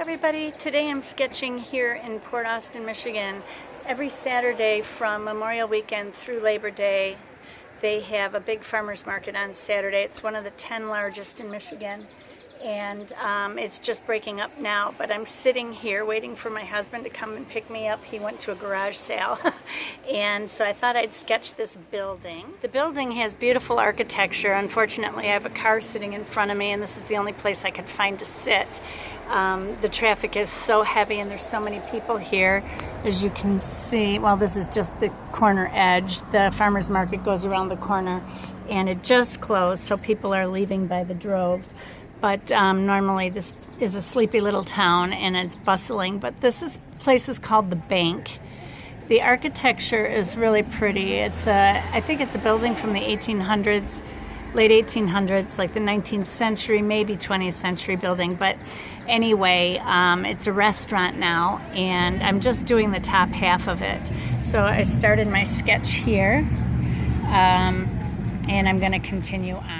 Everybody, today I'm sketching here in Port Austin, Michigan. Every Saturday from Memorial Weekend through Labor Day, they have a big farmers market on Saturday. It's one of the 10 largest in Michigan, and it's just breaking up now, but I'm sitting here waiting for my husband to come and pick me up. He went to a garage sale, and so I thought I'd sketch this building. The building has beautiful architecture. Unfortunately, I have a car sitting in front of me, and this is the only place I could find to sit. The traffic is so heavy and there's so many people here. As you can see, well, this is just the corner edge. The farmers market goes around the corner and it just closed, so people are leaving by the droves. But normally this is a sleepy little town and it's bustling, but this place is called the Bank. The architecture is really pretty. I think it's a building from the 1800s, late 1800s, like the 19th century, maybe 20th century building. But anyway, it's a restaurant now, and I'm just doing the top half of it. So I started my sketch here, and I'm going to continue on.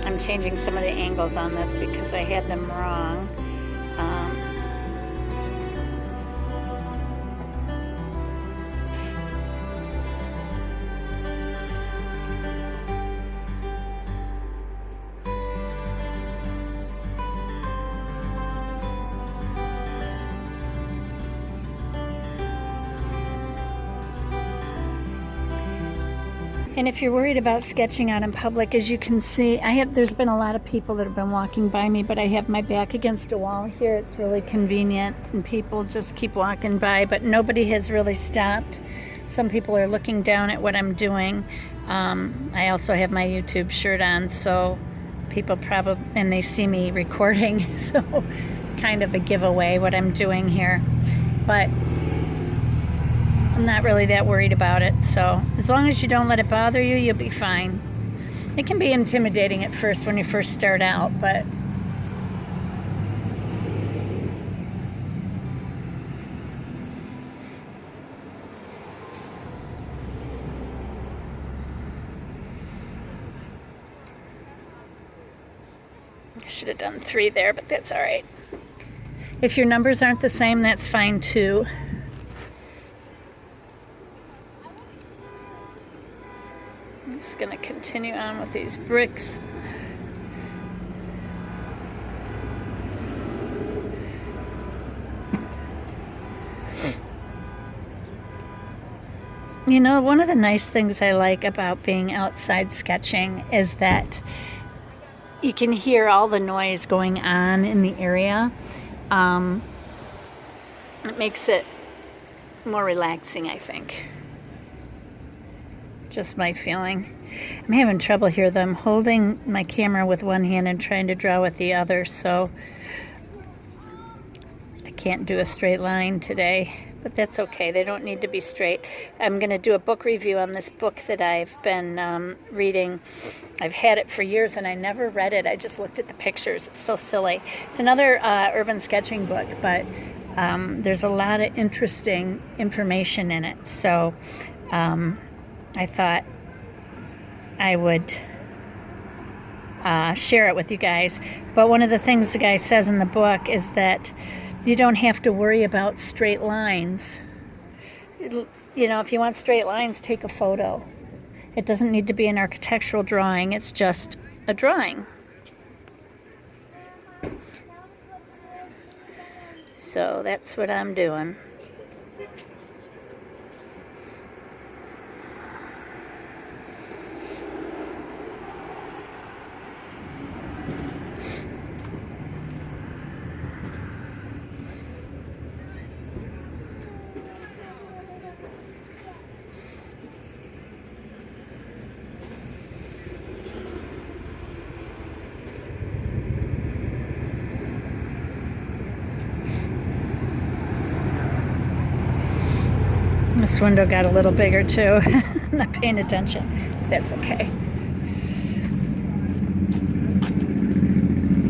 I'm changing some of the angles on this because I had them wrong. And if you're worried about sketching out in public, as you can see, there's been a lot of people that have been walking by me, but I have my back against a wall here. It's really convenient, and people just keep walking by, but nobody has really stopped. Some people are looking down at what I'm doing. I also have my YouTube shirt on, so people and they see me recording, so kind of a giveaway what I'm doing here. But I'm not really that worried about it, so as long as you don't let it bother you, you'll be fine. It can be intimidating at first when you first start out, but I should have done 3 there, but that's all right. If your numbers aren't the same, that's fine too. I'm just going to continue on with these bricks. You know, one of the nice things I like about being outside sketching is that you can hear all the noise going on in the area. It makes it more relaxing, I think. Just my feeling. I'm having trouble here though. I'm holding my camera with one hand and trying to draw with the other, so I can't do a straight line today, but that's okay. They don't need to be straight. I'm going to do a book review on this book that I've been reading. I've had it for years and I never read it. I just looked at the pictures. It's so silly. It's another urban sketching book, but there's a lot of interesting information in it, so I thought I would share it with you guys. But one of the things the guy says in the book is that you don't have to worry about straight lines. You know, if you want straight lines, take a photo. It doesn't need to be an architectural drawing, it's just a drawing. So that's what I'm doing. This window got a little bigger too. I'm not paying attention. That's okay.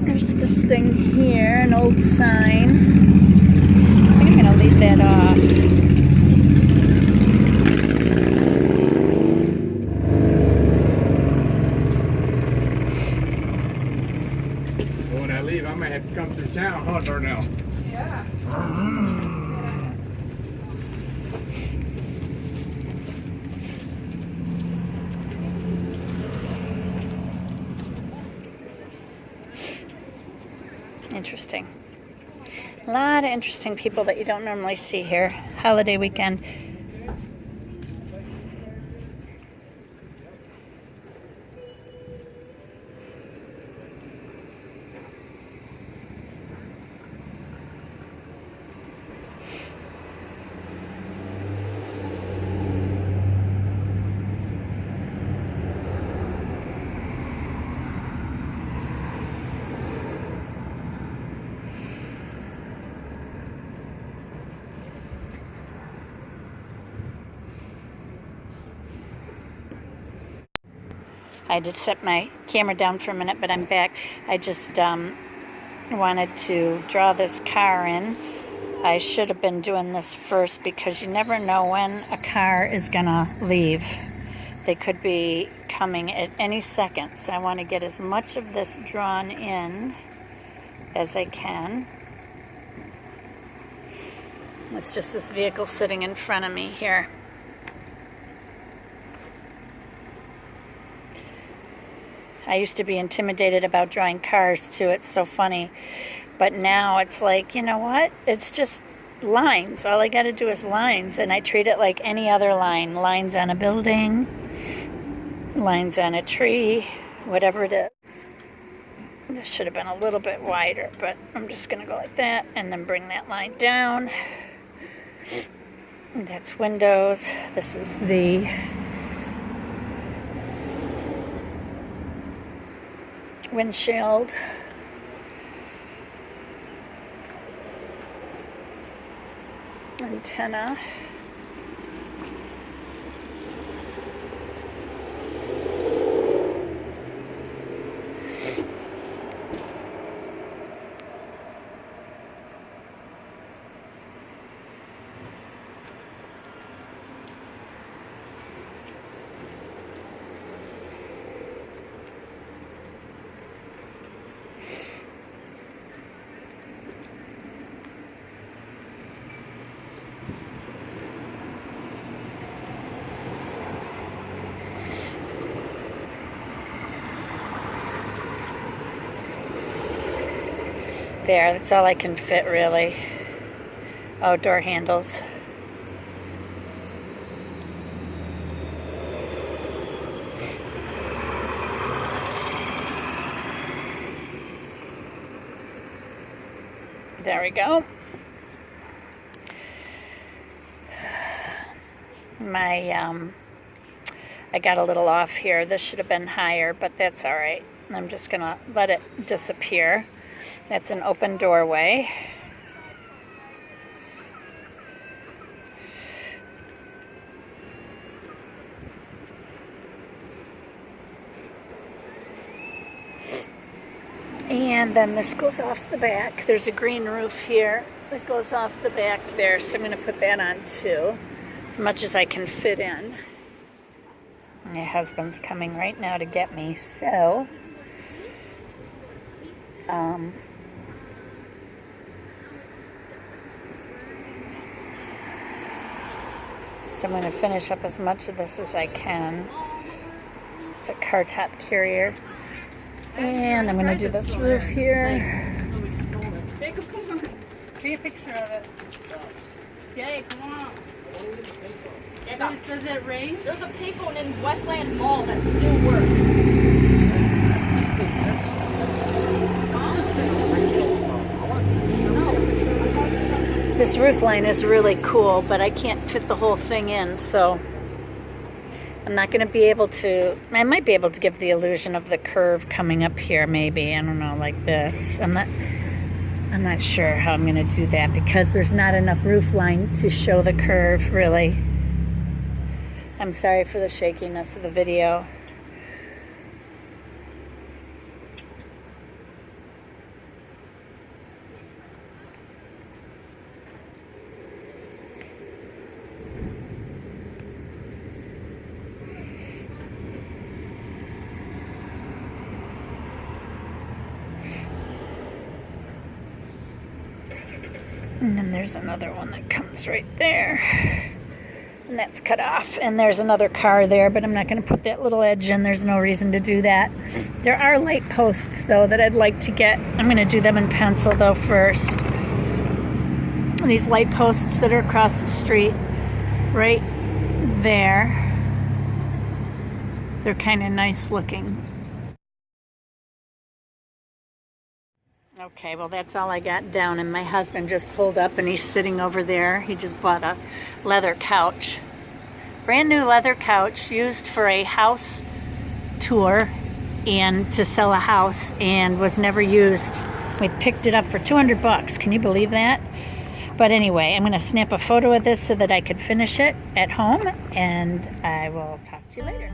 There's this thing here, an old sign. I think I'm going to leave that off. Well, when I leave, I might have to come through town, huh, Darnell? Yeah. Interesting. A lot of interesting people that you don't normally see here. Holiday weekend. I had to set my camera down for a minute, but I'm back. I just wanted to draw this car in. I should have been doing this first because you never know when a car is gonna leave. They could be coming at any second, so I want to get as much of this drawn in as I can. It's just this vehicle sitting in front of me here. I used to be intimidated about drawing cars too. It's so funny. But now it's like, you know what? It's just lines. All I got to do is lines. And I treat it like any other line. Lines on a building, lines on a tree, whatever it is. This should have been a little bit wider, but I'm just going to go like that and then bring that line down. And that's windows. This is the windshield. Antenna. There, that's all I can fit really. Oh, door handles. There we go. I got a little off here. This should have been higher, but that's all right. I'm just gonna let it disappear. That's an open doorway. And then this goes off the back. There's a green roof here that goes off the back there, so I'm going to put that on too, as much as I can fit in. My husband's coming right now to get me, so So I'm going to finish up as much of this as I can. It's a car top carrier. And I'm going to do this roof here. Take a picture of it. Yay, come on. Does it ring? There's a payphone in Westland Mall that still works. This roof line is really cool, but I can't fit the whole thing in, so I'm not going to be able to. I might be able to give the illusion of the curve coming up here, maybe. I don't know, like this. I'm not sure how I'm going to do that because there's not enough roof line to show the curve, really. I'm sorry for the shakiness of the video. And then there's another one that comes right there. And that's cut off. And there's another car there, but I'm not going to put that little edge in. There's no reason to do that. There are light posts, though, that I'd like to get. I'm going to do them in pencil, though, first. These light posts that are across the street, right there. They're kind of nice looking. Okay, well, that's all I got down, and my husband just pulled up and he's sitting over there. He just bought a leather couch. Brand new leather couch used for a house tour and to sell a house and was never used. We picked it up for 200 bucks. Can you believe that? But anyway, I'm going to snap a photo of this so that I could finish it at home, and I will talk to you later.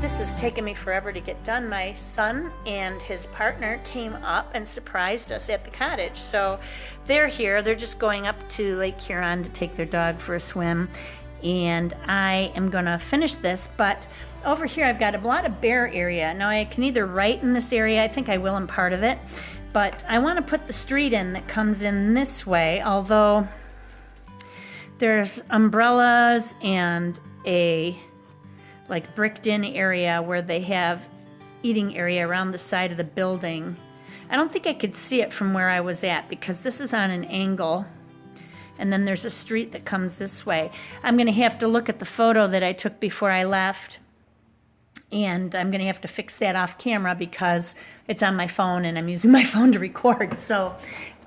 This has taken me forever to get done. My son and his partner came up and surprised us at the cottage. So they're here. They're just going up to Lake Huron to take their dog for a swim. And I am going to finish this. But over here I've got a lot of bare area. Now I can either write in this area. I think I will in part of it. But I want to put the street in that comes in this way. Although there's umbrellas and a like bricked in area where they have eating area around the side of the building. I don't think I could see it from where I was at because this is on an angle and then there's a street that comes this way. I'm going to have to look at the photo that I took before I left, and I'm going to have to fix that off camera because it's on my phone and I'm using my phone to record. So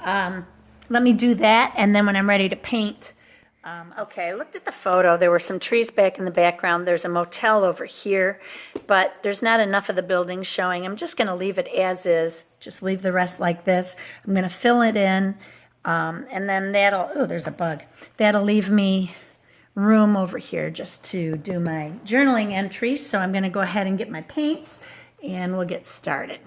let me do that, and then when I'm ready to paint, Okay, I looked at the photo. There were some trees back in the background. There's a motel over here, but there's not enough of the building showing. I'm just going to leave it as is. Just leave the rest like this. I'm going to fill it in, and then that'll, oh, there's a bug. That'll leave me room over here just to do my journaling entries. So I'm going to go ahead and get my paints, and we'll get started.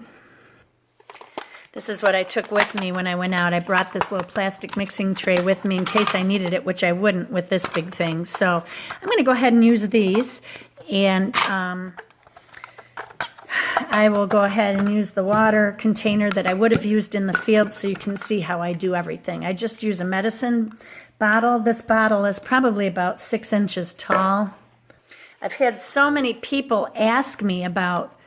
This is what I took with me when I went out. I brought this little plastic mixing tray with me in case I needed it, which I wouldn't with this big thing. So I'm going to go ahead and use these. And I will go ahead and use the water container that I would have used in the field so you can see how I do everything. I just use a medicine bottle. This bottle is probably about 6 inches tall. I've had so many people ask me about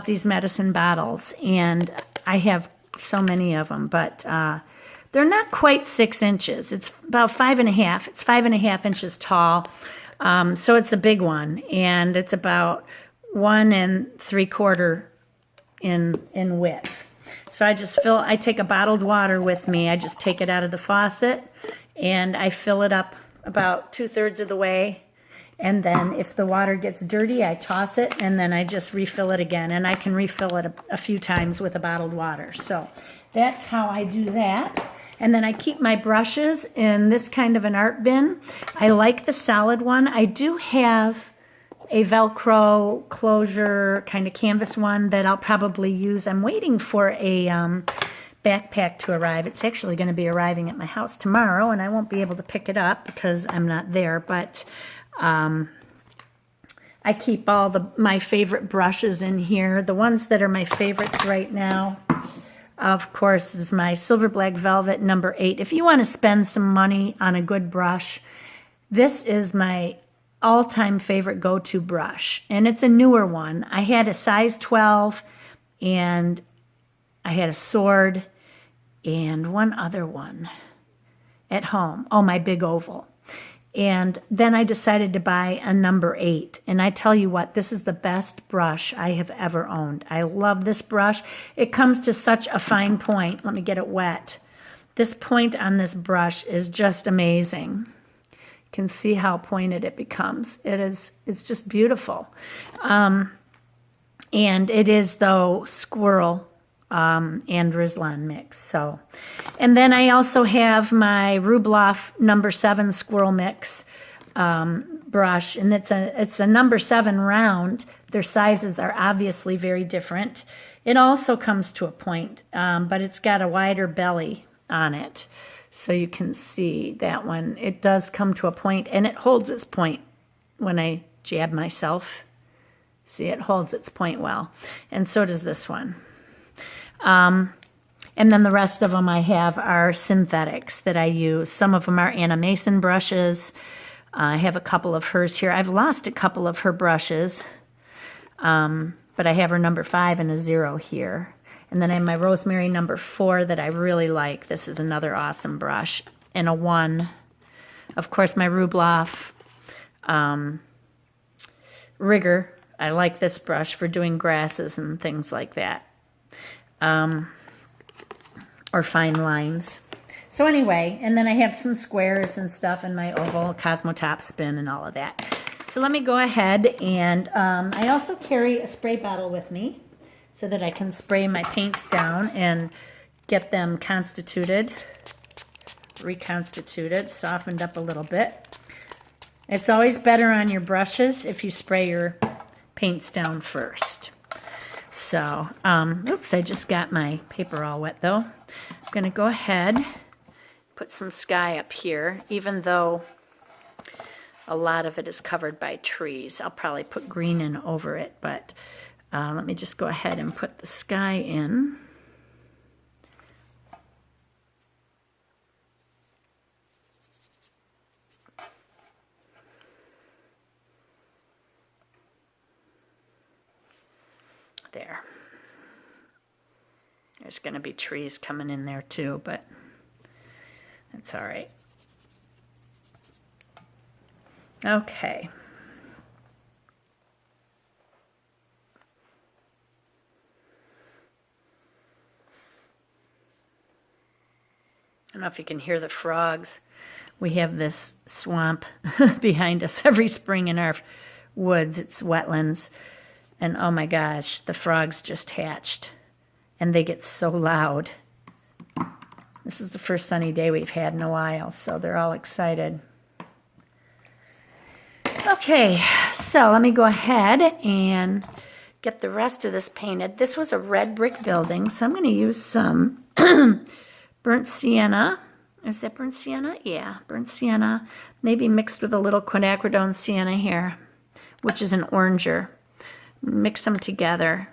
these medicine bottles, and I have so many of them, but they're not quite 6 inches. It's about 5.5. It's 5.5 inches tall, so it's a big one, and it's about 1 3/4 in width. So I take a bottled water with me. I just take it out of the faucet, and I fill it up about 2/3 of the way. And then if the water gets dirty, I toss it, and then I just refill it again. And I can refill it a few times with the bottled water. So that's how I do that. And then I keep my brushes in this kind of an art bin. I like the solid one. I do have a Velcro closure kind of canvas one that I'll probably use. I'm waiting for a backpack to arrive. It's actually going to be arriving at my house tomorrow, and I won't be able to pick it up because I'm not there. But I keep all my favorite brushes in here. The ones that are my favorites right now, of course, is my Silver Black Velvet number 8. If you want to spend some money on a good brush, this is my all-time favorite go-to brush. And it's a newer one. I had a size 12, and I had a sword, and one other one at home. Oh, my big oval. And then I decided to buy a number 8. And I tell you what, this is the best brush I have ever owned. I love this brush. It comes to such a fine point. Let me get it wet. This point on this brush is just amazing. You can see how pointed it becomes. It's just beautiful. And it is, though, squirrel and Rizlan mix. So, and then I also have my Rubloff number 7 squirrel mix brush, and it's a number 7 round. Their sizes are obviously very different. It also comes to a point, but it's got a wider belly on it, so you can see that one. It does come to a point, and it holds its point when I jab myself. See, it holds its point well, and so does this one. And then the rest of them I have are synthetics that I use. Some of them are Anna Mason brushes. I have a couple of hers here. I've lost a couple of her brushes, but I have her number 5 and a 0 here. And then I have my Rosemary number 4 that I really like. This is another awesome brush. And a 1. Of course, my Rubloff Rigger. I like this brush for doing grasses and things like that. Or fine lines. So anyway, and then I have some squares and stuff in my oval Cosmo Top Spin and all of that. So let me go ahead, and I also carry a spray bottle with me so that I can spray my paints down and get them reconstituted, softened up a little bit. It's always better on your brushes if you spray your paints down first. So, oops, I just got my paper all wet though. I'm going to go ahead, put some sky up here, even though a lot of it is covered by trees. I'll probably put green in over it, but let me just go ahead and put the sky in. There. There's going to be trees coming in there too, but that's all right. Okay. I don't know if you can hear the frogs. We have this swamp behind us every spring in our woods. It's wetlands. And oh my gosh, the frogs just hatched. And they get so loud. This is the first sunny day we've had in a while, so they're all excited. Okay, so let me go ahead and get the rest of this painted. This was a red brick building, so I'm going to use some burnt sienna. Is that burnt sienna? Yeah, burnt sienna. Maybe mixed with a little quinacridone sienna here, which is an oranger. Mix them together.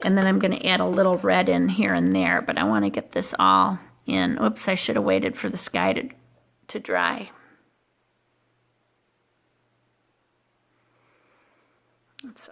And then I'm going to add a little red in here and there, but I want to get this all in. Oops, I should have waited for the sky to dry. That's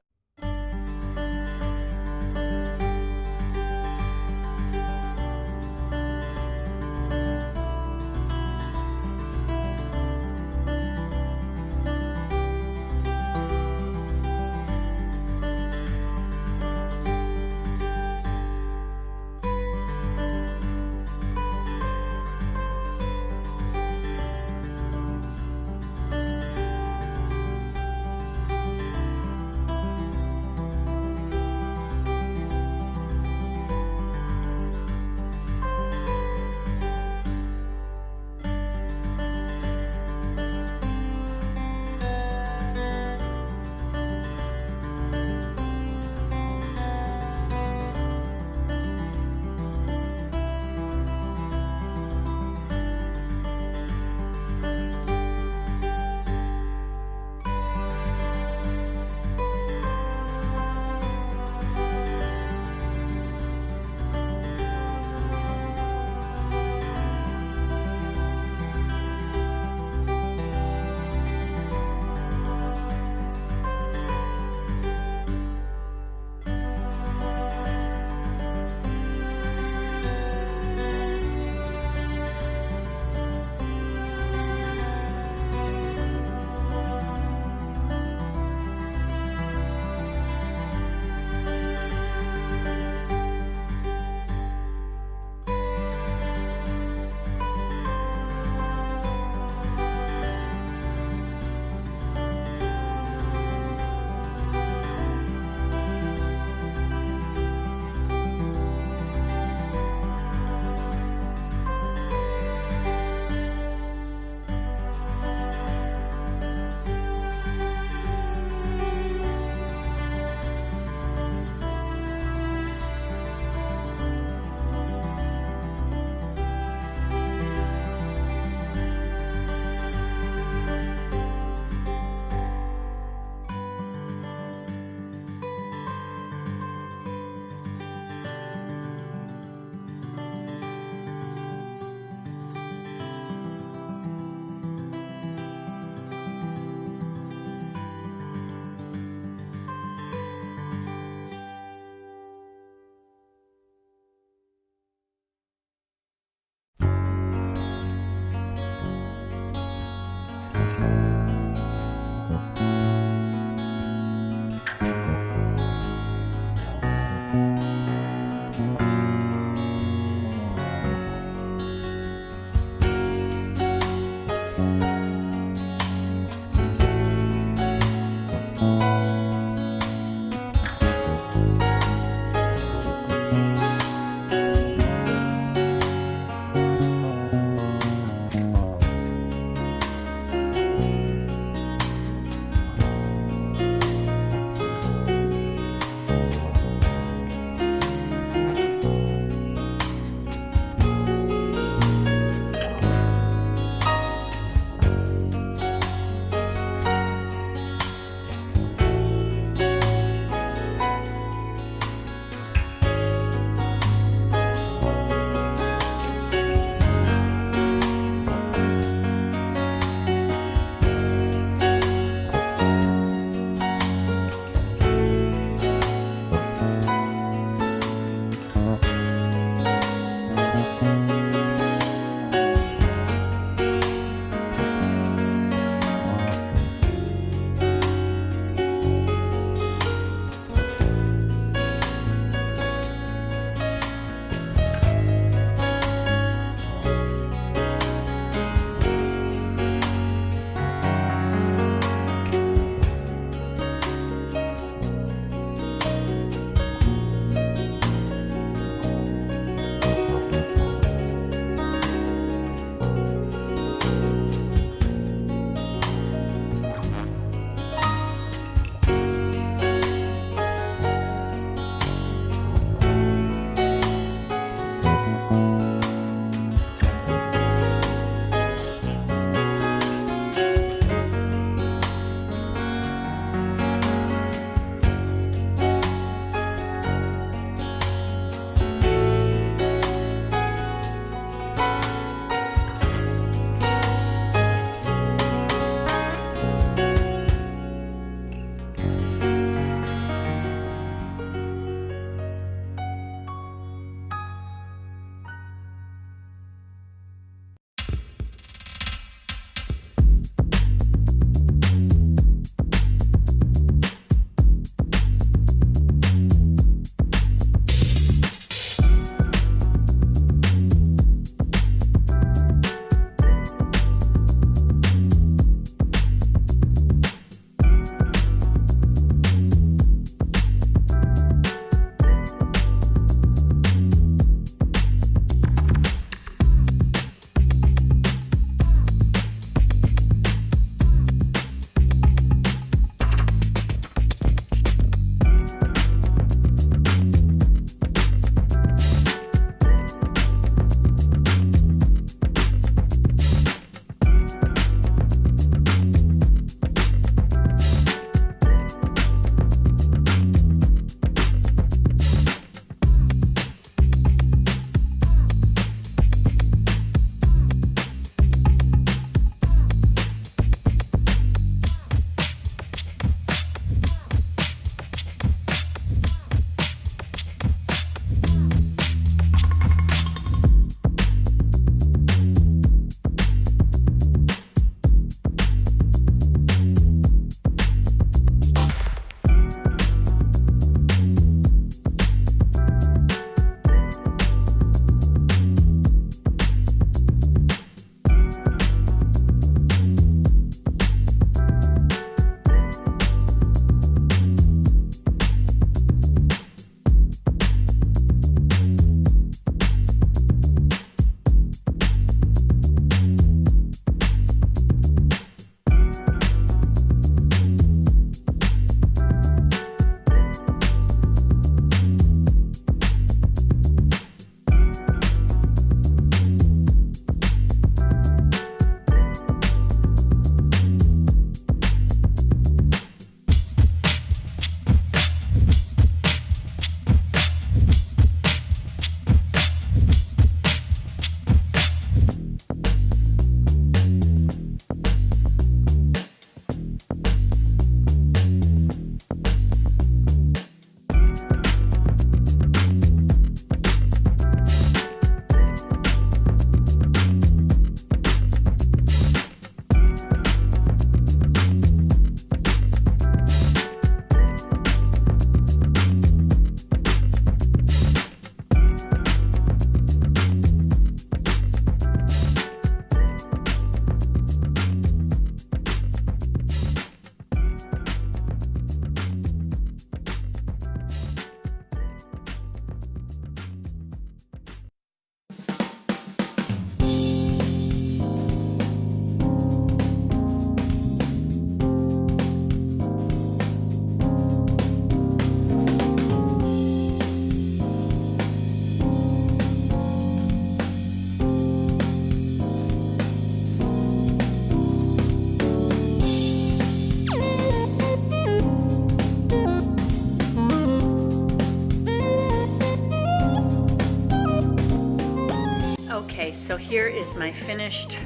here is my finished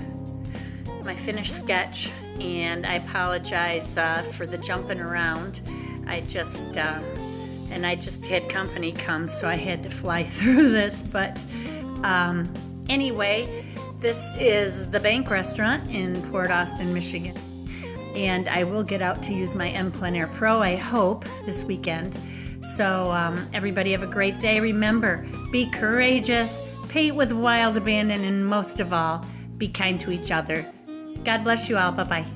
sketch, and I apologize for the jumping around. I just had company come, so I had to fly through this. But anyway, this is the Bank Restaurant in Port Austin, Michigan. And I will get out to use my M Plein Air Pro, I hope, this weekend. So everybody have a great day. Remember, be courageous, paint with wild abandon, and most of all, be kind to each other. God bless you all. Bye-bye.